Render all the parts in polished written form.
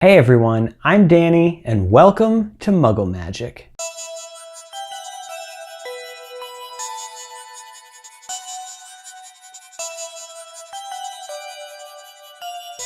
Hey everyone, I'm Danny and welcome to Muggle Magic.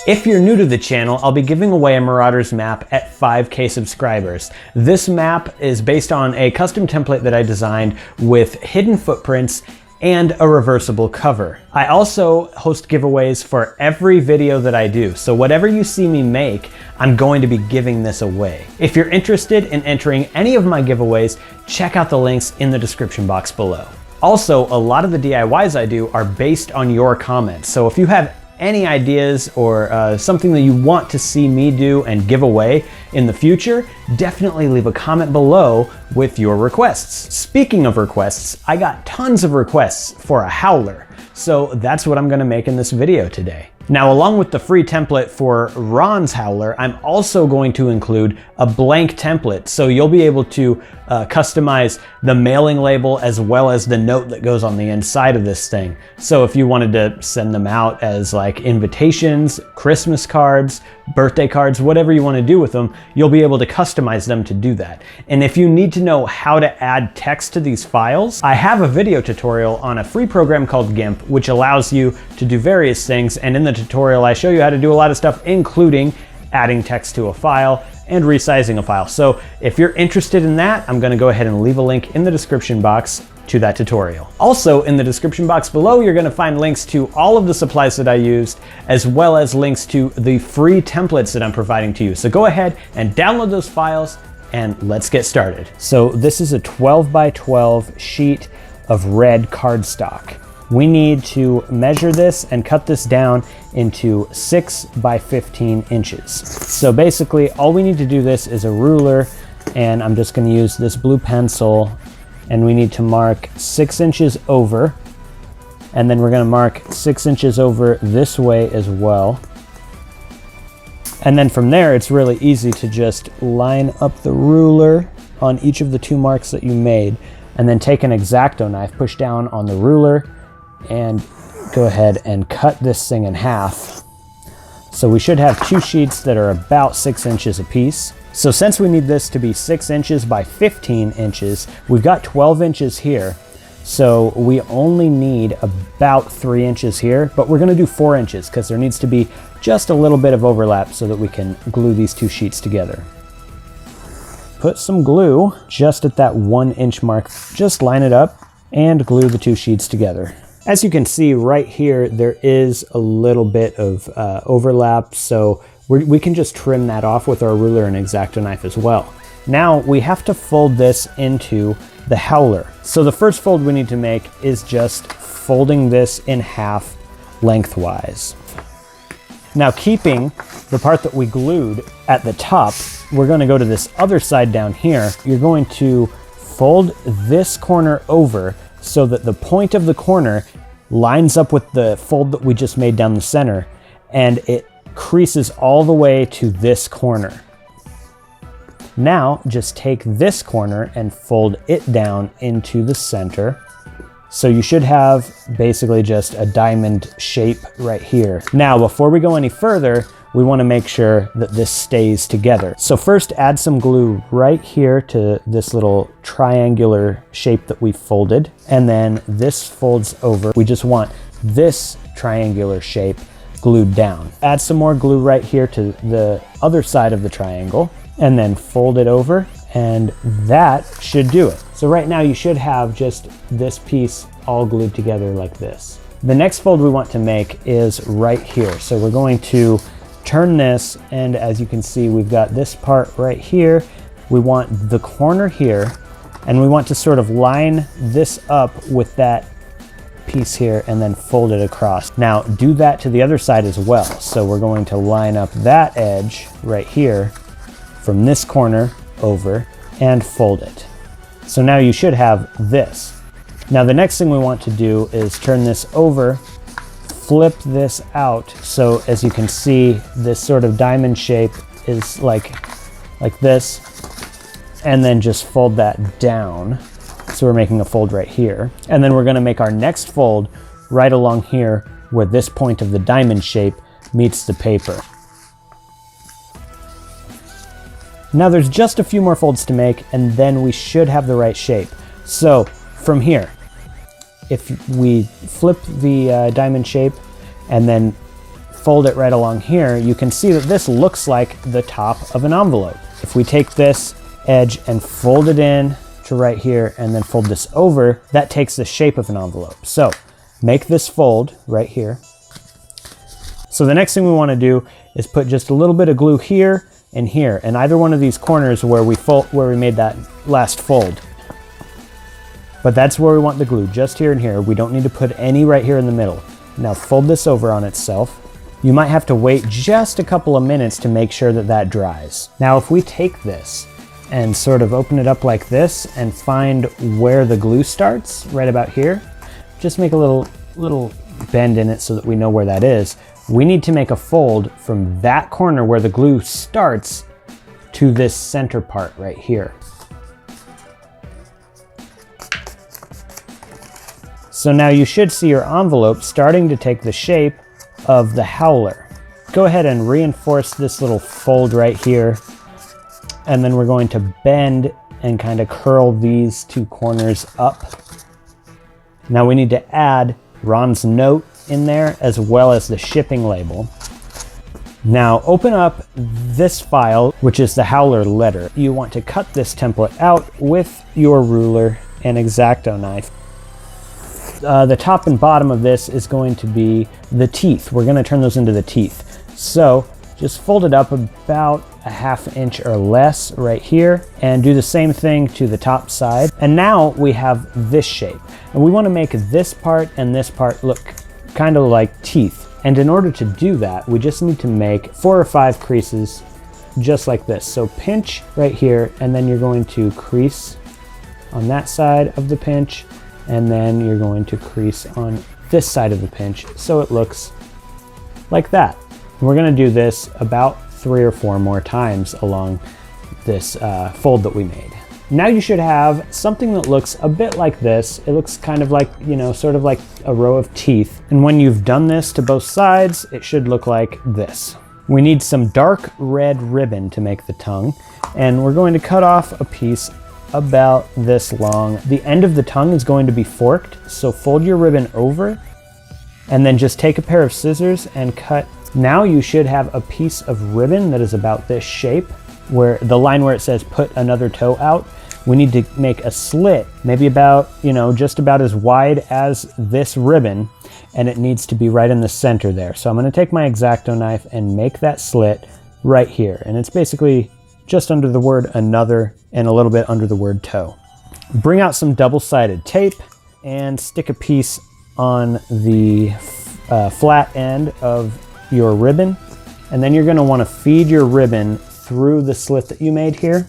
If you're new to the channel, I'll be giving away a Marauders map at 5K subscribers. This map is based on a custom template that I designed with hidden footprints and a reversible cover. I also host giveaways for every video that I do, so whatever you see me make, I'm going to be giving this away. If you're interested in entering any of my giveaways, check out the links in the description box below. Also, a lot of the DIYs I do are based on your comments, so if you have any ideas or something that you want to see me do and give away in the future, definitely leave a comment below with your requests. Speaking of requests, I got tons of requests for a Howler, so that's what I'm gonna make in this video today. Now, along with the free template for Ron's Howler, I'm also going to include a blank template, so you'll be able to customize the mailing label as well as the note that goes on the inside of this thing. So if you wanted to send them out as like invitations, Christmas cards, birthday cards, whatever you want to do with them, you'll be able to customize them to do that. And if you need to know how to add text to these files, I have a video tutorial on a free program called GIMP, which allows you to do various things. And in the tutorial, I show you how to do a lot of stuff, including adding text to a file and resizing a file. So if you're interested in that, I'm gonna go ahead and leave a link in the description box to that tutorial. Also, in the description box below, you're gonna find links to all of the supplies that I used, as well as links to the free templates that I'm providing to you. So go ahead and download those files and let's get started. So this is a 12 by 12 sheet of red cardstock. We need to measure this and cut this down into 6 by 15 inches. So basically, all we need to do this is a ruler, and I'm just gonna use this blue pencil, and we need to mark 6 inches over, and then we're gonna mark 6 inches over this way as well. And then from there, it's really easy to just line up the ruler on each of the two marks that you made, and then take an exacto knife, push down on the ruler, and go ahead and cut this thing in half. So we should have two sheets that are about 6 inches apiece. So since we need this to be 6 inches by 15 inches, we've got 12 inches here. So we only need about 3 inches here, but we're gonna do 4 inches because there needs to be just a little bit of overlap so that we can glue these two sheets together. Put some glue just at that 1 inch mark. Just line it up and glue the two sheets together. As you can see right here, there is a little bit of overlap, so we can just trim that off with our ruler and exacto knife as well. Now we have to fold this into the Howler. So the first fold we need to make is just folding this in half lengthwise. Now, keeping the part that we glued at the top, we're going to go to this other side down here. You're going to fold this corner over so that the point of the corner lines up with the fold that we just made down the center, and it creases all the way to this corner. Now just take this corner and fold it down into the center. So you should have basically just a diamond shape right here. Now, before we go any further, we want to make sure that this stays together. So first, add some glue right here to this little triangular shape that we folded. And then this folds over. We just want this triangular shape glued down. Add some more glue right here to the other side of the triangle, and then fold it over, and that should do it. So right now you should have just this piece all glued together like this. The next fold we want to make is right here. So we're going to turn this, and as you can see, we've got this part right here. We want the corner here, and we want to sort of line this up with that piece here and then fold it across. Now do that to the other side as well. So we're going to line up that edge right here from this corner over and fold it. So now you should have this. Now the next thing we want to do is turn this over, flip this out. So as you can see, this sort of diamond shape is like this, and then just fold that down. So we're making a fold right here. And then we're gonna make our next fold right along here where this point of the diamond shape meets the paper. Now there's just a few more folds to make, and then we should have the right shape. So from here, if we flip the diamond shape and then fold it right along here, you can see that this looks like the top of an envelope. If we take this edge and fold it in to right here and then fold this over, that takes the shape of an envelope. So make this fold right here. So the next thing we want to do is put just a little bit of glue here and here, and either one of these corners where we made that last fold. But that's where we want the glue, just here and here. We don't need to put any right here in the middle. Now fold this over on itself. You might have to wait just a couple of minutes to make sure that that dries. Now if we take this and sort of open it up like this and find where the glue starts, right about here, just make a little bend in it so that we know where that is. We need to make a fold from that corner where the glue starts to this center part right here. So now you should see your envelope starting to take the shape of the Howler. Go ahead and reinforce this little fold right here, and then we're going to bend and kind of curl these two corners up. Now we need to add Ron's note in there as well as the shipping label. Now open up this file, which is the Howler letter. You want to cut this template out with your ruler and exacto knife. The top and bottom of this is going to be the teeth. We're going to turn those into the teeth. So just fold it up about a ½ inch or less right here and do the same thing to the top side. And now we have this shape. And we want to make this part and this part look kind of like teeth. And in order to do that, we just need to make 4 or 5 creases just like this. So pinch right here, and then you're going to crease on that side of the pinch, and then you're going to crease on this side of the pinch so it looks like that. And we're going to do this about 3 or 4 more times along this fold that we made. Now you should have something that looks a bit like this. It looks kind of like, you know, sort of like a row of teeth. And when you've done this to both sides, it should look like this. We need some dark red ribbon to make the tongue, and we're going to cut off a piece about this long. The end of the tongue is going to be forked, so fold your ribbon over and then just take a pair of scissors and cut. Now you should have a piece of ribbon that is about this shape, where the line where it says put another toe out. We need to make a slit, maybe about, you know, just about as wide as this ribbon, and it needs to be right in the center there. So I'm going to take my exacto knife and make that slit right here, and it's basically just under the word another and a little bit under the word toe. Bring out some double-sided tape and stick a piece on the flat end of your ribbon, and then you're going to want to feed your ribbon through the slit that you made here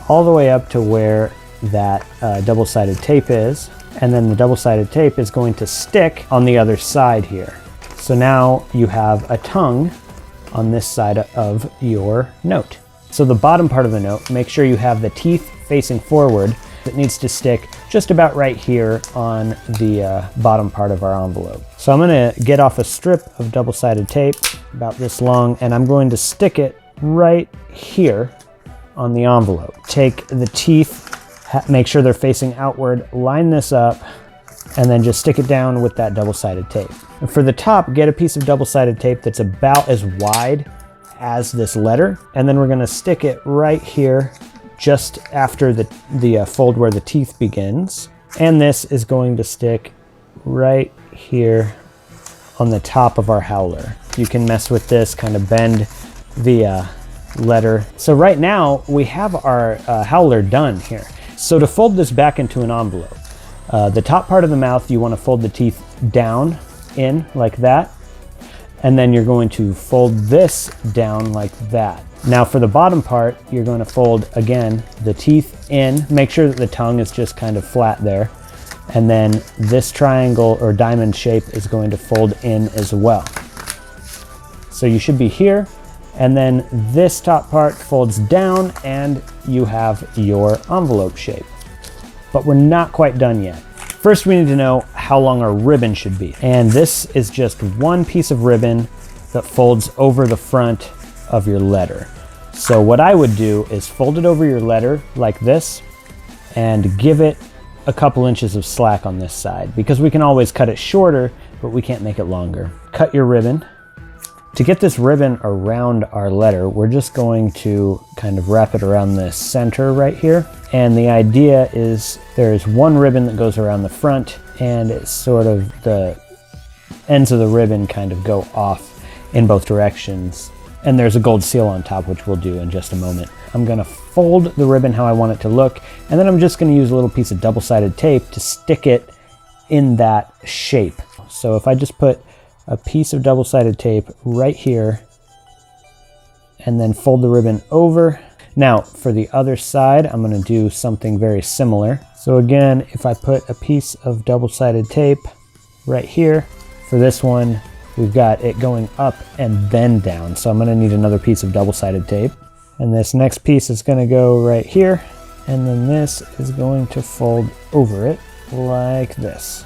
all the way up to where that double-sided tape is, and then the double-sided tape is going to stick on the other side here. So now you have a tongue on this side of your note. So the bottom part of the note, make sure you have the teeth facing forward. It needs to stick just about right here on the bottom part of our envelope. So I'm going to get off a strip of double-sided tape about this long, and I'm going to stick it right here on the envelope. Take the teeth, make sure they're facing outward, line this up, and then just stick it down with that double-sided tape. And for the top, get a piece of double-sided tape that's about as wide as this letter, and then we're going to stick it right here just after the fold where the teeth begins. And this is going to stick right here on the top of our Howler. You can mess with this, kind of bend the letter. So right now we have our Howler done here. So to fold this back into an envelope, the top part of the mouth, you want to fold the teeth down in like that, and then you're going to fold this down like that. Now for the bottom part, you're going to fold again the teeth in, make sure that the tongue is just kind of flat there, and then this triangle or diamond shape is going to fold in as well. So you should be here, and then this top part folds down and you have your envelope shape. But we're not quite done yet. First, we need to know how long our ribbon should be. And this is just one piece of ribbon that folds over the front of your letter. So what I would do is fold it over your letter like this and give it a couple inches of slack on this side, because we can always cut it shorter, but we can't make it longer. Cut your ribbon. To get this ribbon around our letter, we're just going to kind of wrap it around the center right here. And the idea is there's one ribbon that goes around the front, and it's sort of the ends of the ribbon kind of go off in both directions. And there's a gold seal on top, which we'll do in just a moment. I'm gonna fold the ribbon how I want it to look, and then I'm just gonna use a little piece of double-sided tape to stick it in that shape. So if I just put a piece of double-sided tape right here and then fold the ribbon over. Now for the other side, I'm gonna do something very similar. So again, if I put a piece of double-sided tape right here, for this one, we've got it going up and then down. So I'm gonna need another piece of double-sided tape. And this next piece is gonna go right here. And then this is going to fold over it like this.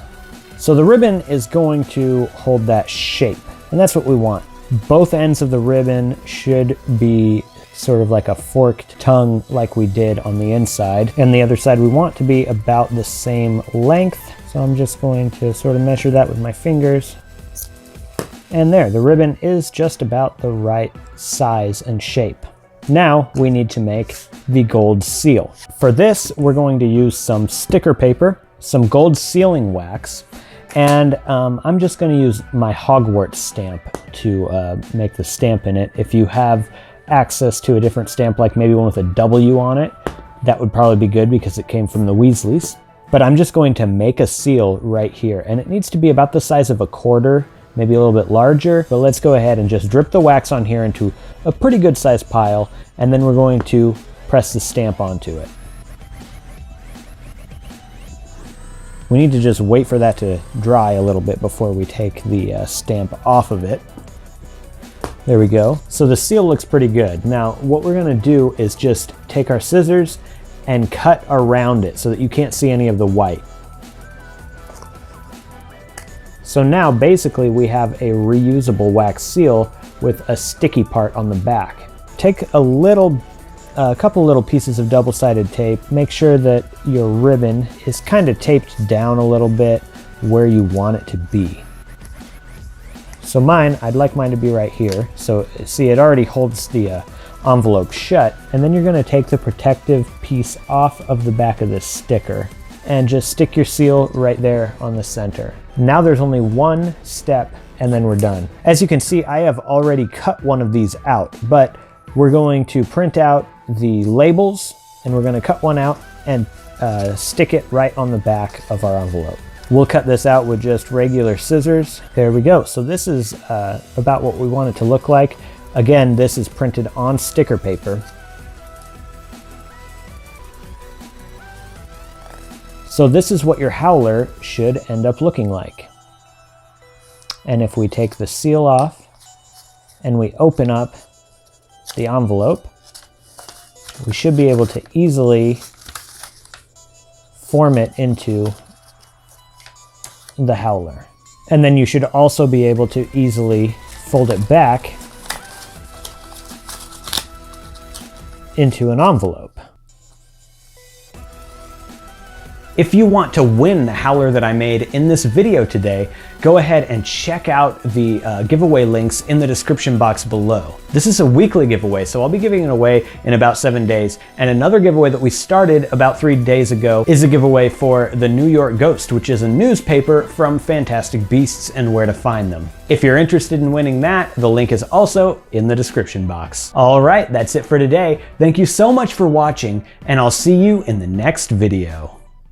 So the ribbon is going to hold that shape, and that's what we want. Both ends of the ribbon should be sort of like a forked tongue like we did on the inside. And the other side we want to be about the same length. So I'm just going to sort of measure that with my fingers. And there, the ribbon is just about the right size and shape. Now we need to make the gold seal. For this, we're going to use some sticker paper, some gold sealing wax, and I'm just going to use my Hogwarts stamp to make the stamp in it. If you have access to a different stamp, like maybe one with a W on it, that would probably be good because it came from the Weasleys. But I'm just going to make a seal right here, and it needs to be about the size of a quarter, maybe a little bit larger. But let's go ahead and just drip the wax on here into a pretty good sized pile, and then we're going to press the stamp onto it. We need to just wait for that to dry a little bit before we take the stamp off of it. There we go. So the seal looks pretty good. Now what we're gonna do is just take our scissors and cut around it so that you can't see any of the white. So now basically we have a reusable wax seal with a sticky part on the back. Take a couple little pieces of double-sided tape. Make sure that your ribbon is kind of taped down a little bit where you want it to be. So I'd like mine to be right here. So see, it already holds the envelope shut. And then you're gonna take the protective piece off of the back of this sticker and just stick your seal right there on the center. Now there's only one step and then we're done. As you can see, I have already cut one of these out, but we're going to print out the labels and we're going to cut one out and stick it right on the back of our envelope. We'll cut this out with just regular scissors. There we go. So this is about what we want it to look like. Again, this is printed on sticker paper. So this is what your Howler should end up looking like. And if we take the seal off and we open up the envelope, we should be able to easily form it into the Howler. And then you should also be able to easily fold it back into an envelope. If you want to win the Howler that I made in this video today, go ahead and check out the giveaway links in the description box below. This is a weekly giveaway, so I'll be giving it away in about 7 days. And another giveaway that we started about 3 days ago is a giveaway for the New York Ghost, which is a newspaper from Fantastic Beasts and Where to Find Them. If you're interested in winning that, the link is also in the description box. All right, that's it for today. Thank you so much for watching, and I'll see you in the next video.